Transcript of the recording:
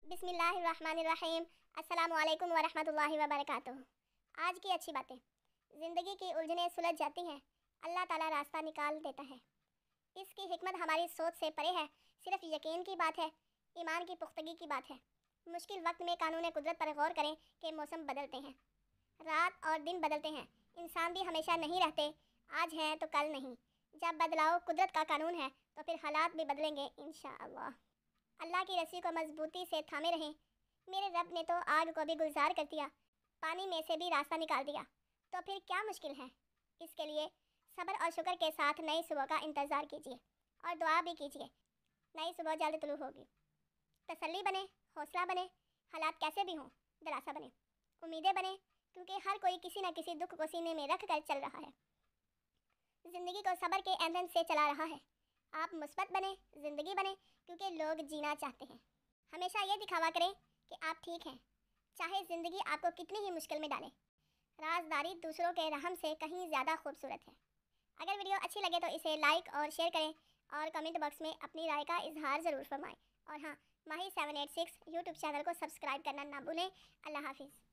बिस्मिल्लाहिर्रहमानिर्रहीम। अस्सलामुअलैकुम वरहमतुल्लाहि वबरकातुहू। आज की अच्छी बातें। ज़िंदगी की उलझनें सुलझ जाती हैं, अल्लाह ताला रास्ता निकाल देता है। इसकी हिकमत हमारी सोच से परे है, सिर्फ यकीन की बात है, ईमान की पुख्तगी की बात है। मुश्किल वक्त में कानून कुदरत पर गौर करें कि मौसम बदलते हैं, रात और दिन बदलते हैं, इंसान भी हमेशा नहीं रहते, आज हैं तो कल नहीं। जब बदलाव कुदरत का कानून है तो फिर हालात भी बदलेंगे इंशाअल्लाह। अल्लाह की रस्सी को मजबूती से थामे रहें। मेरे रब ने तो आग को भी गुलजार कर दिया, पानी में से भी रास्ता निकाल दिया, तो फिर क्या मुश्किल है। इसके लिए सब्र और शुक्र के साथ नई सुबह का इंतज़ार कीजिए और दुआ भी कीजिए। नई सुबह जल्द तुलू होगी। तसल्ली बने, हौसला बने, हालात कैसे भी हों दिलासा बने, उम्मीदें बने, क्योंकि हर कोई किसी न किसी दुख को सीने में रख कर चल रहा है, ज़िंदगी को सब्र के ईंधन से चला रहा है। आप मुस्बत बने, ज़िंदगी बने, क्योंकि लोग जीना चाहते हैं। हमेशा ये दिखावा करें कि आप ठीक हैं, चाहे ज़िंदगी आपको कितनी ही मुश्किल में डाले। राजदारी दूसरों के रहम से कहीं ज़्यादा खूबसूरत है। अगर वीडियो अच्छी लगे तो इसे लाइक और शेयर करें और कमेंट बॉक्स में अपनी राय का इजहार ज़रूर फरमाएं। और हाँ, माही 786 यूट्यूब चैनल को सब्सक्राइब करना ना भूलें। अल्लाह हाफिज़।